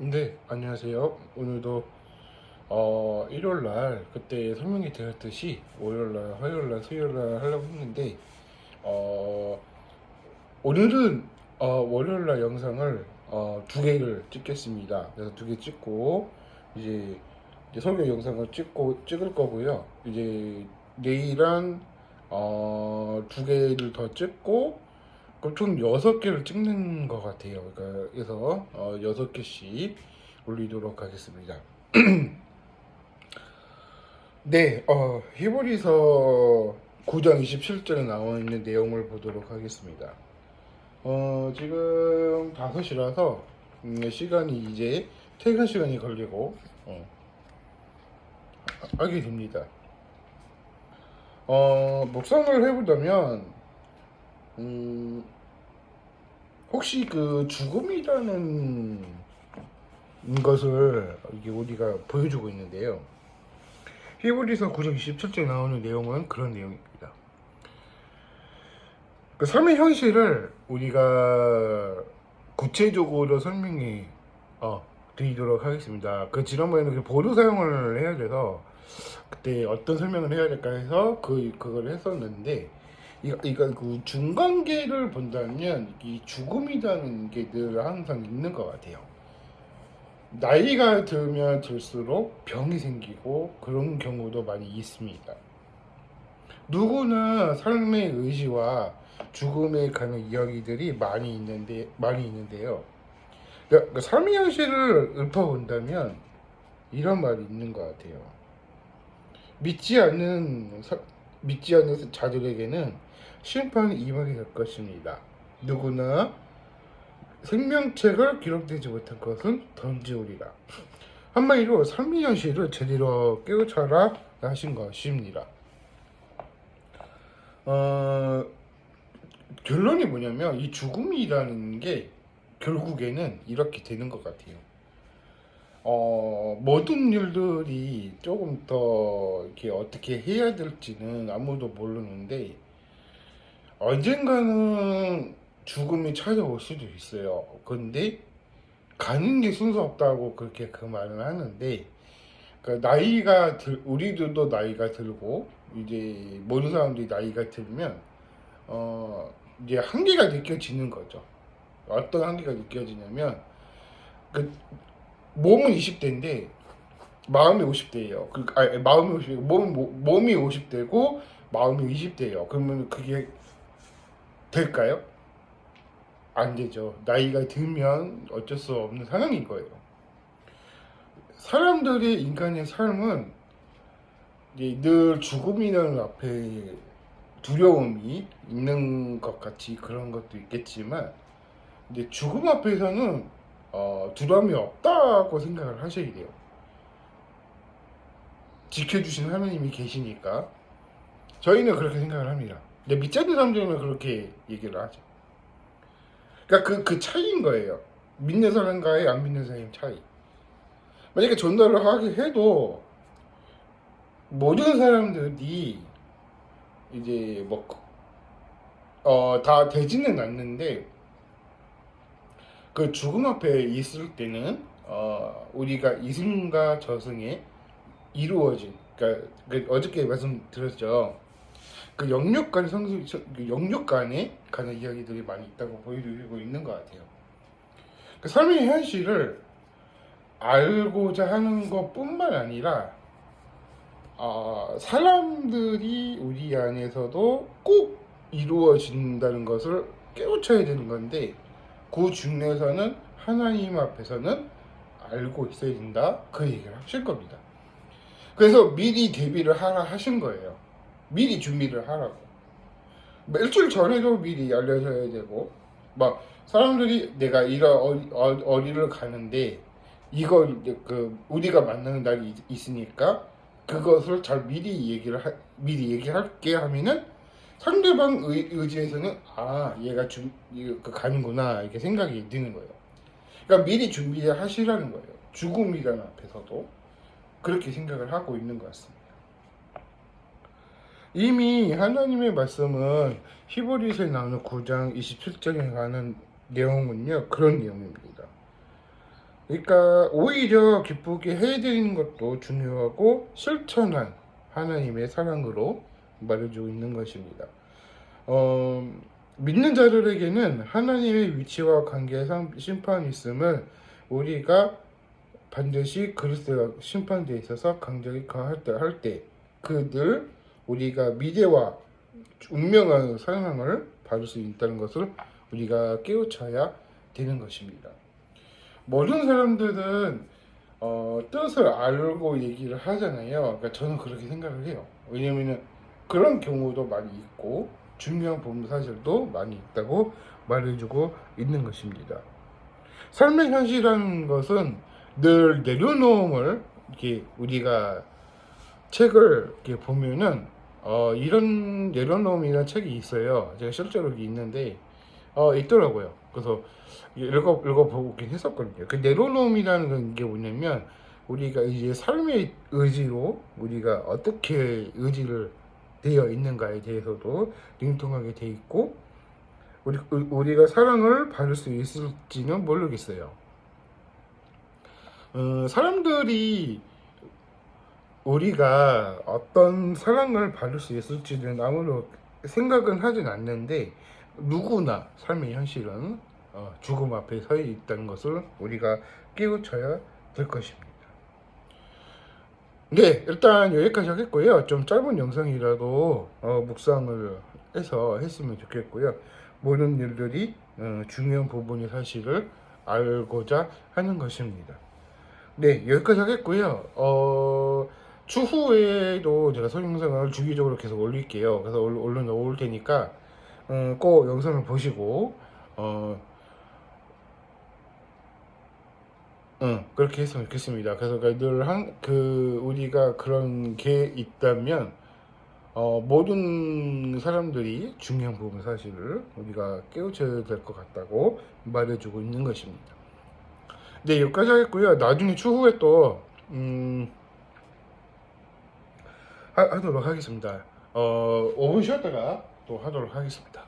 네, 안녕하세요. 오늘도 일요일날 그때 설명이 드렸듯이 월요일날, 화요일날, 수요일날 하려고 했는데 어, 오늘은 월요일날 영상을 두 개를 찍겠습니다. 그래서 두 개 찍고 이제 설교 영상을 찍을 거고요. 이제 내일은 두 개를 더 찍고 그럼 총 6개를 찍는 것 같아요. 그래서 6개씩 올리도록 하겠습니다. 네, 히브리서 9장 27절에 나와 있는 내용을 보도록 하겠습니다. 지금 5시라서 시간이 이제 퇴근 시간이 걸리고 하게 됩니다. 묵상을 해보자면 혹시 그 죽음이라는 것을 이게 우리가 보여주고 있는데요. 히브리서 9장 27절에 나오는 내용은 그런 내용입니다. 그 삶의 현실을 우리가 구체적으로 설명해 드리도록 하겠습니다. 그 지난번에는 그 보도 사용을 해야 돼서 그때 어떤 설명을 해야 될까 해서 그걸 했었는데 이거 그 중간계를 본다면 이 죽음이라는 게 늘 항상 있는 것 같아요. 나이가 들면 들수록 병이 생기고 그런 경우도 많이 있습니다. 누구나 삶의 의지와 죽음에 관한 이야기들이 많이 있는데요. 그러니까 삶의 현실을 읊어본다면 이런 말이 있는 것 같아요. 믿지 않는 자들에게는 심판이 임하게 될 것입니다. 누구나 생명책을 기록되지 못한 것은 던지우리라. 한마디로 삶의 현실을 제대로 깨우쳐라 하신 것입니다. 결론이 뭐냐면 이 죽음이라는 게 결국에는 이렇게 되는 것 같아요. 모든 일들이 조금 더 이렇게 어떻게 해야 될지는 아무도 모르는데 언젠가는 죽음이 찾아올 수도 있어요. 근데 가는 게 순서 없다고 그렇게 그 말을 하는데 우리들도 나이가 들고 이제 모든 사람들이 나이가 들면 이제 한계가 느껴지는 거죠. 어떤 한계가 느껴지냐면 그 몸은 20대인데 마음이 50대예요. 마음이 50대, 몸이 50대고 마음이 20대예요. 그러면 그게 될까요? 안 되죠. 나이가 들면 어쩔 수 없는 상황인 거예요. 사람들의 인간의 삶은 이제 늘 죽음이라는 앞에 두려움이 있는 것 같이 그런 것도 있겠지만 이제 죽음 앞에서는 두려움이 없다고 생각을 하셔야 돼요. 지켜주신 하나님이 계시니까 저희는 그렇게 생각을 합니다. 근데 믿지 않는 사람들은 그렇게 얘기를 하죠. 그러니까 그 차이인 거예요. 믿는 사람과의 안 믿는 사람의 차이. 만약에 전도를 하게 해도 모든 사람들이 이제 다 되지는 않는데 그 죽음 앞에 있을 때는 우리가 이승과 저승에 이루어진 그 어저께 말씀드렸죠. 그 영육 간에 가는 이야기들이 많이 있다고 보여주고 있는 것 같아요. 그 삶의 현실을 알고자 하는 것뿐만 아니라 사람들이 우리 안에서도 꼭 이루어진다는 것을 깨우쳐야 되는 건데 그 중에서는 하나님 앞에서는 알고 있어야 된다 그 얘기를 하실 겁니다. 그래서 미리 대비를 하라 하신 거예요. 미리 준비를 하라고. 일주일 전에도 미리 알려줘야 되고 막 사람들이 내가 이런 어디를 가는데 이걸 우리가 만나는 날이 있으니까 그것을 잘 미리 얘기할게 하면은 상대방 의지에서는 얘가 가는구나 이렇게 생각이 드는 거예요. 그러니까 미리 준비하시라는 거예요. 죽음이라는 앞에서도 그렇게 생각을 하고 있는 것 같습니다. 이미 하나님의 말씀은 히브리서에 나오는 9장 27절에 관한 내용은요 그런 내용입니다. 그러니까 오히려 기쁘게 해드리는 것도 중요하고 실천한 하나님의 사랑으로 말해주고 있는 것입니다. 믿는 자들에게는 하나님의 위치와 관계상 심판이 있음을 우리가 반드시 그리스도가 심판대에 있어서 강력히 할 때 그들 우리가 미래와 운명한 사랑을 받을 수 있다는 것을 우리가 깨우쳐야 되는 것입니다. 모든 사람들은 뜻을 알고 얘기를 하잖아요. 그러니까 저는 그렇게 생각을 해요. 왜냐면은 그런 경우도 많이 있고 중요한 부분 사실도 많이 있다고 말해주고 있는 것입니다. 삶의 현실이라는 것은 늘 내려놓음을 이렇게 우리가 책을 이렇게 보면은 이런 내려놓음이라는 책이 있어요. 제가 실제로 있는데 있더라고요. 그래서 읽어보긴 했었거든요. 그 내로놈이라는 게 뭐냐면 우리가 이제 삶의 의지로 우리가 어떻게 의지를 되어 있는가에 대해서도 능통하게 돼 있고 우리가 사랑을 받을 수 있을지는 모르겠어요. 사람들이 우리가 어떤 사랑을 받을 수 있을지는 아무런 생각은 하진 않는데 누구나 삶의 현실은 죽음 앞에 서 있다는 것을 우리가 깨우쳐야 될 것입니다. 네, 일단 여기까지 하겠고요. 좀 짧은 영상이라도 묵상을 해서 했으면 좋겠고요. 모든 일들이 중요한 부분의 사실을 알고자 하는 것입니다. 네, 여기까지 하겠고요. 추후에도 제가 설명을 주기적으로 계속 올릴게요. 그래서 얼른 올 테니까 꼭 영상을 보시고 그렇게 했으면 좋겠습니다. 그래서 늘 우리가 그런 게 있다면 모든 사람들이 중요한 부분 사실을 우리가 깨우쳐야 될 것 같다고 말해주고 있는 것입니다. 네, 여기까지 하겠고요. 나중에 추후에 또 하도록 하겠습니다. 5분 쉬었다가 또 하도록 하겠습니다.